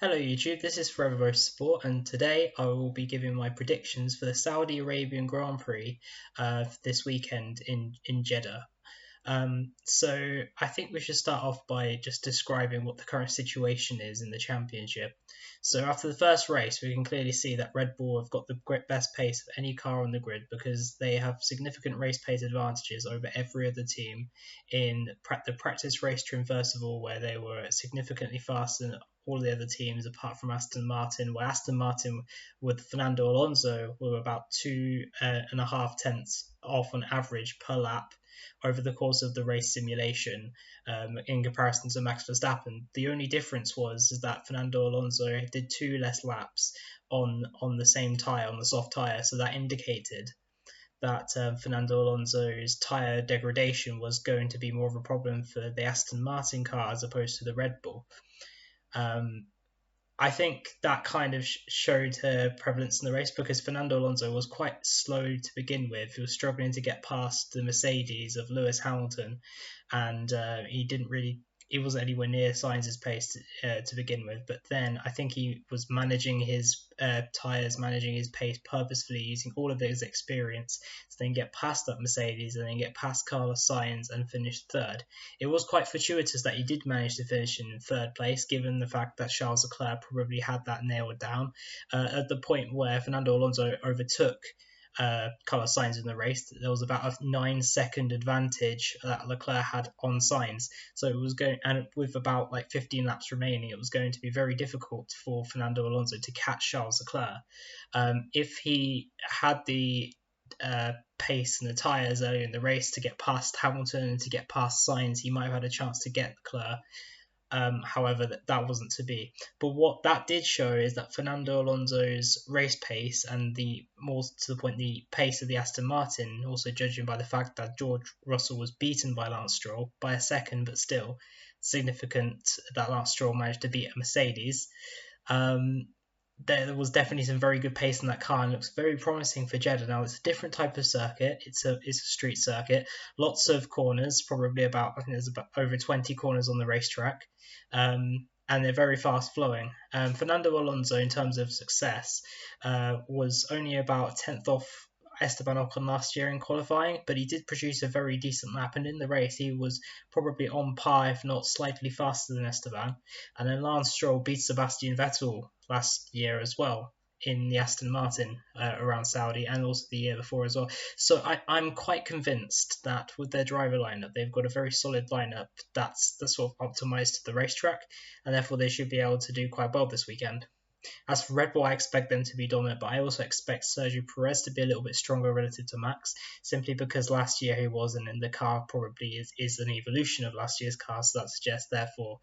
Hello YouTube, this is Forever Roast Sport, and today I will be giving my predictions for the Saudi Arabian Grand Prix this weekend in Jeddah. So I think we should start off by just describing what the current situation is in the championship. So after the first race, we can clearly see that Red Bull have got the best pace of any car on the grid because they have significant race pace advantages over every other team in the practice race trim, first of all, where they were significantly faster than all the other teams apart from Aston Martin, where Aston Martin with Fernando Alonso were about 2.5 tenths off on average per lap over the course of the race simulation in comparison to Max Verstappen. The only difference was is that Fernando Alonso did two less laps on the same tyre, on the soft tyre, so that indicated that Fernando Alonso's tyre degradation was going to be more of a problem for the Aston Martin car as opposed to the Red Bull. Um, I think that kind of showed her prevalence in the race because Fernando Alonso was quite slow to begin with. He was struggling to get past the Mercedes of Lewis Hamilton, and he wasn't anywhere near Sainz's pace to begin with. But then I think he was managing his tyres, managing his pace purposefully, using all of his experience to then get past that Mercedes and then get past Carlos Sainz and finish third. It was quite fortuitous that he did manage to finish in third place, given the fact that Charles Leclerc probably had that nailed down at the point where Fernando Alonso overtook Carlos Sainz in the race. There was about a 9 second advantage that Leclerc had on Sainz, so it was going, and with about like 15 laps remaining, it was going to be very difficult for Fernando Alonso to catch Charles Leclerc. If he had the pace and the tyres earlier in the race to get past Hamilton and to get past Sainz, he might have had a chance to get Leclerc. However, that wasn't to be. But what that did show is that Fernando Alonso's race pace and the more to the point, the pace of the Aston Martin, also judging by the fact that George Russell was beaten by Lance Stroll by a second, but still significant that Lance Stroll managed to beat a Mercedes. There was definitely some very good pace in that car and looks very promising for Jeddah. Now it's a different type of circuit. It's a street circuit, lots of corners, probably about I think there's about over 20 corners on the racetrack, and they're very fast flowing. Fernando Alonso, in terms of success, was only about a tenth off Esteban Ocon last year in qualifying, but he did produce a very decent lap, and in the race he was probably on par, if not slightly faster than Esteban. And then Lance Stroll beat Sebastian Vettel last year as well in the Aston Martin around Saudi, and also the year before as well. So I'm quite convinced that with their driver lineup, they've got a very solid lineup that's sort of optimized to the racetrack, and therefore they should be able to do quite well this weekend. As for Red Bull, I expect them to be dominant, but I also expect Sergio Perez to be a little bit stronger relative to Max, simply because last year he wasn't, and the car probably is an evolution of last year's car, so that suggests, therefore,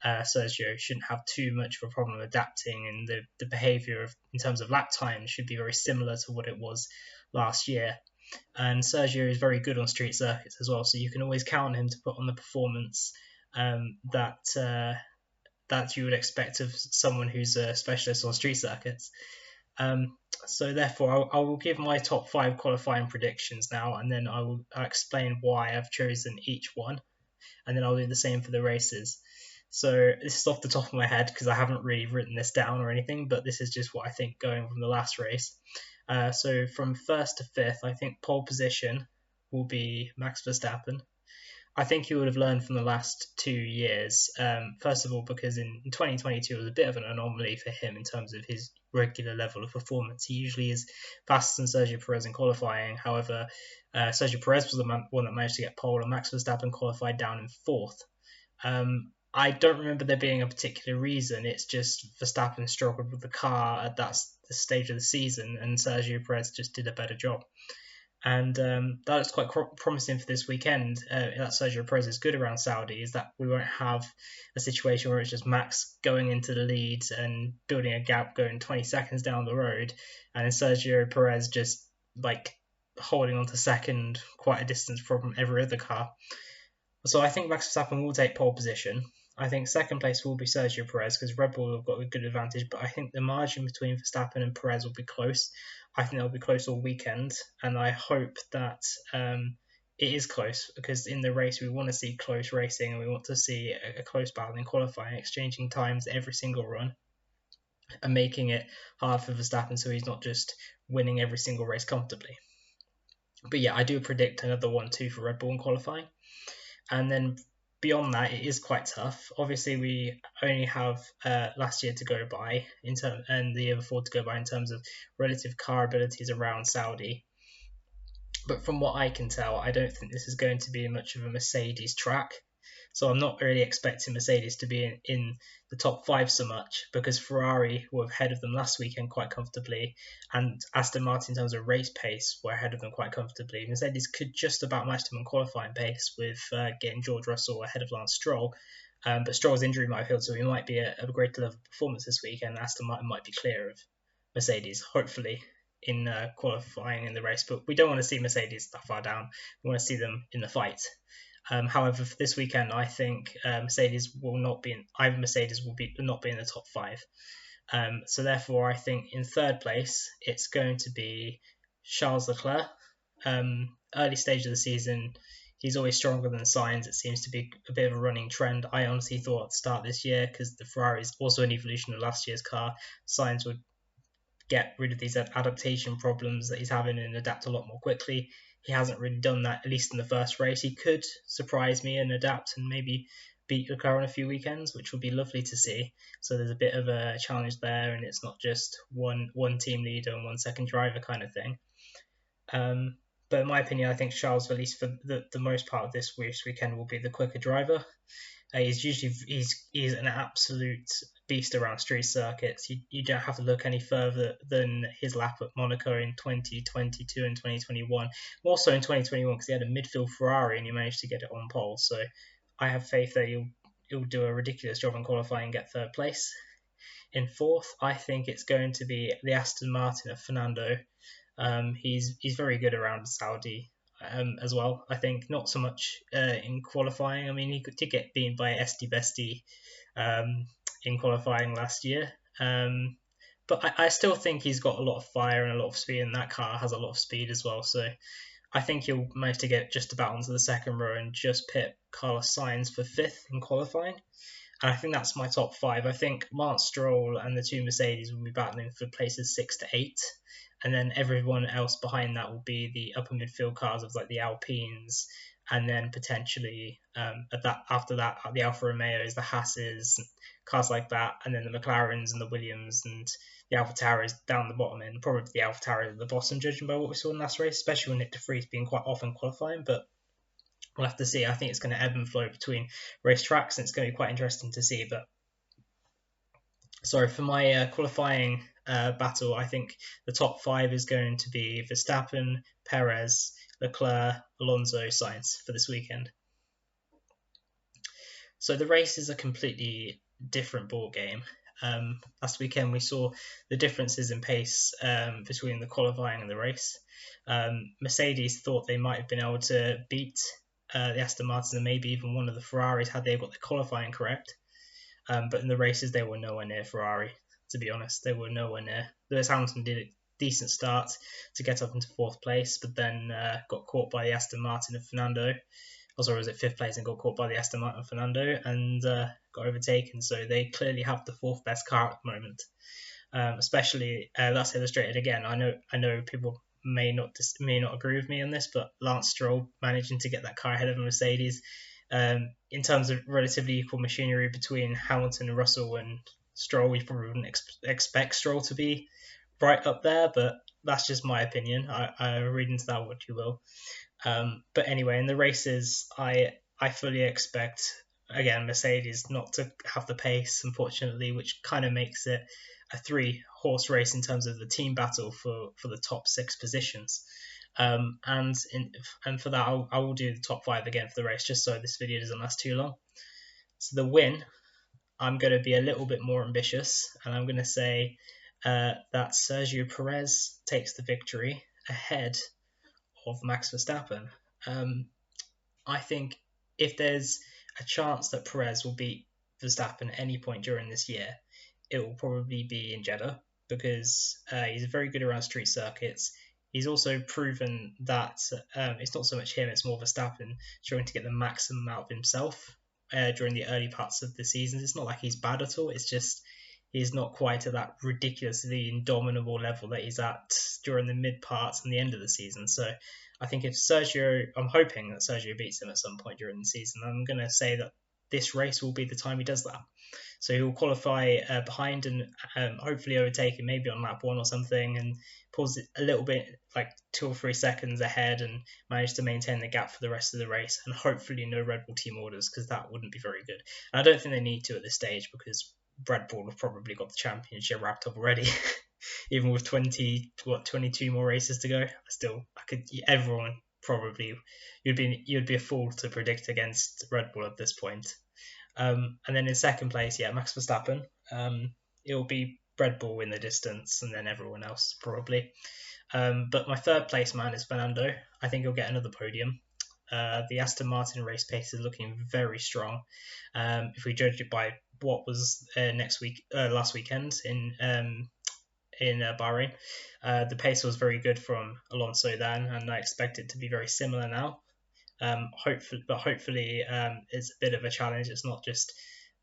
Sergio shouldn't have too much of a problem adapting, and the behaviour in terms of lap time should be very similar to what it was last year. And Sergio is very good on street circuits as well, so you can always count on him to put on the performance that you would expect of someone who's a specialist on street circuits. So therefore, I will give my top 5 qualifying predictions now, and then I'll explain why I've chosen each one, and then I'll do the same for the races. So this is off the top of my head because I haven't really written this down or anything, but this is just what I think going from the last race. So from first to fifth, I think pole position will be Max Verstappen. I think he would have learned from the last 2 years. First of all, because in 2022 it was a bit of an anomaly for him in terms of his regular level of performance. He usually is faster than Sergio Perez in qualifying. However, Sergio Perez was the one that managed to get pole, and Max Verstappen qualified down in fourth. I don't remember there being a particular reason. It's just Verstappen struggled with the car at that the stage of the season, and Sergio Perez just did a better job. And that looks quite promising for this weekend. That Sergio Perez is good around Saudi, is that we won't have a situation where it's just Max going into the lead and building a gap going 20 seconds down the road, and then Sergio Perez just like holding on to second quite a distance from every other car. So I think Max Verstappen will take pole position. I think second place will be Sergio Perez because Red Bull have got a good advantage, but I think the margin between Verstappen and Perez will be close. I think they'll be close all weekend, and I hope that it is close because in the race we want to see close racing and we want to see a close battle in qualifying, exchanging times every single run. and making it hard for Verstappen so he's not just winning every single race comfortably. But yeah, I do predict another 1-2 for Red Bull in qualifying. And then beyond that, it is quite tough. Obviously, we only have last year to go by and the year before to go by in terms of relative car abilities around Saudi. But from what I can tell, I don't think this is going to be much of a Mercedes track. So I'm not really expecting Mercedes to be in the top five so much because Ferrari were ahead of them last weekend quite comfortably, and Aston Martin in terms of race pace were ahead of them quite comfortably. Mercedes could just about match them in qualifying pace with getting George Russell ahead of Lance Stroll. But Stroll's injury might have healed, so he might be a greater level of performance this week, and Aston Martin might be clear of Mercedes, hopefully, in qualifying in the race. But we don't want to see Mercedes that far down. We want to see them in the fight. However, for this weekend, I think Mercedes will not be not be in the top five. So therefore, I think in third place it's going to be Charles Leclerc. Early stage of the season, he's always stronger than Sainz. It seems to be a bit of a running trend. I honestly thought at the start this year, because the Ferrari is also an evolution of last year's car, Sainz would get rid of these adaptation problems that he's having and adapt a lot more quickly. He hasn't really done that, at least in the first race. He could surprise me and adapt and maybe beat Leclerc on a few weekends, which would be lovely to see. So there's a bit of a challenge there, and it's not just one team leader and 1 second driver kind of thing. But in my opinion, I think Charles, at least for the most part of this weekend, will be the quicker driver. He's an absolute beast around street circuits. You don't have to look any further than his lap at Monaco in 2022 and 2021. More so in 2021 because he had a midfield Ferrari and he managed to get it on pole. So I have faith that he'll do a ridiculous job in qualifying and get third place. In fourth, I think it's going to be the Aston Martin of Fernando. He's very good around Saudi as well. I think not so much in qualifying. I mean, he did get beaten by Esti Besti in qualifying last year. But I still think he's got a lot of fire and a lot of speed, and that car has a lot of speed as well. So I think he'll manage to get just about onto the second row and just pit Carlos Sainz for fifth in qualifying. And I think that's my top five. I think Lance Stroll and the two Mercedes will be battling for places 6 to 8. And then everyone else behind that will be the upper midfield cars of like the Alpines, and then potentially after that the Alfa Romeos, the Haas's, cars like that, and then the McLarens and the Williams and the Alfa Tauris down the bottom end. Probably the Alfa Tauri at the bottom, judging by what we saw in last race, especially with Nick de Vries being quite often qualifying. But we'll have to see. I think it's going to ebb and flow between race tracks, and it's going to be quite interesting to see. But sorry, for my qualifying battle, I think the top five is going to be Verstappen, Perez, Leclerc, Alonso, Sainz for this weekend. So the race is a completely different ball game. Last weekend we saw the differences in pace between the qualifying and the race. Mercedes thought they might have been able to beat the Aston Martin and maybe even one of the Ferraris had they got the qualifying correct. But in the races, they were nowhere near Ferrari, to be honest. They were nowhere near. Lewis Hamilton did a decent start to get up into fourth place, but then got caught by the Aston Martin of Fernando. Or was it fifth place and got caught by the Aston Martin of Fernando and got overtaken. So they clearly have the fourth best car at the moment. Especially, that's illustrated again. I know people may not agree with me on this, but Lance Stroll managing to get that car ahead of a Mercedes. In terms of relatively equal machinery between Hamilton and Russell and Stroll, we probably wouldn't expect Stroll to be right up there, but that's just my opinion. I read into that what you will. But anyway, in the races, I fully expect, again, Mercedes not to have the pace, unfortunately, which kind of makes it a 3-horse race in terms of the team battle for the top 6 positions. And for that, I will do the top 5 again for the race, just so this video doesn't last too long. So the win, I'm going to be a little bit more ambitious, and I'm going to say that Sergio Perez takes the victory ahead of Max Verstappen. I think if there's a chance that Perez will beat Verstappen at any point during this year, it will probably be in Jeddah, because he's very good around street circuits. He's also proven that it's not so much him, it's more Verstappen trying to get the maximum out of himself during the early parts of the season. It's not like he's bad at all, it's just he's not quite at that ridiculously indomitable level that he's at during the mid parts and the end of the season. So I think if Sergio, I'm hoping that Sergio beats him at some point during the season. I'm going to say that this race will be the time he does that. So he'll qualify behind and hopefully overtake him maybe on lap one or something, and pulls it a little bit, like 2 or 3 seconds ahead, and manage to maintain the gap for the rest of the race. And hopefully no Red Bull team orders, because that wouldn't be very good. And I don't think they need to at this stage, because Red Bull have probably got the championship wrapped up already. Even with 22 more races to go, everyone probably, you'd be a fool to predict against Red Bull at this point. And then in second place, yeah, Max Verstappen. It'll be Red Bull in the distance, and then everyone else probably. But my third place man is Fernando. I think he'll get another podium. The Aston Martin race pace is looking very strong. If we judge it by what was last weekend in Bahrain, the pace was very good from Alonso then, and I expect it to be very similar now. Hopefully, it's a bit of a challenge. It's not just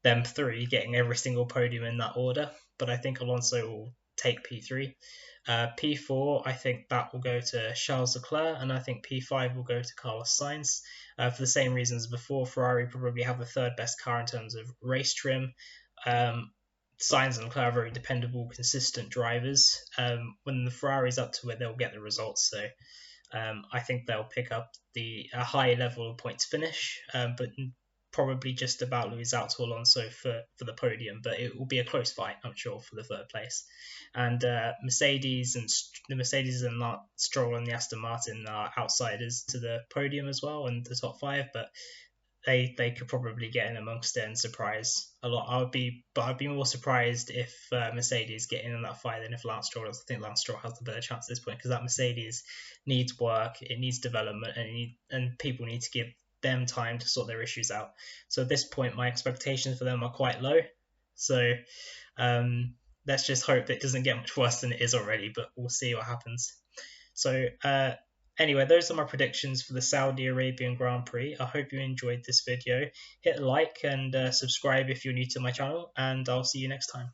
them three getting every single podium in that order, but I think Alonso will take P3. P4, I think that will go to Charles Leclerc, and I think P5 will go to Carlos Sainz. For the same reasons before, Ferrari probably have the third best car in terms of race trim. Sainz and Leclerc are very dependable, consistent drivers. When the Ferrari's up to it, they'll get the results. So I think they'll pick up a high level of points finish, but probably just about lose out to Alonso for the podium. But it will be a close fight, I'm sure, for the third place. And Mercedes and Stroll and the Aston Martin are outsiders to the podium as well, and the top five. But they could probably get in amongst it and surprise a lot. I'd be more surprised if Mercedes get in that fight than if Lance Stroll does. I think Lance Stroll has the better chance at this point, because that Mercedes needs work, it needs development, and people need to give them time to sort their issues out. So at this point, my expectations for them are quite low. So let's just hope it doesn't get much worse than it is already, but we'll see what happens. So anyway, those are my predictions for the Saudi Arabian Grand Prix. I hope you enjoyed this video. Hit like and subscribe if you're new to my channel, and I'll see you next time.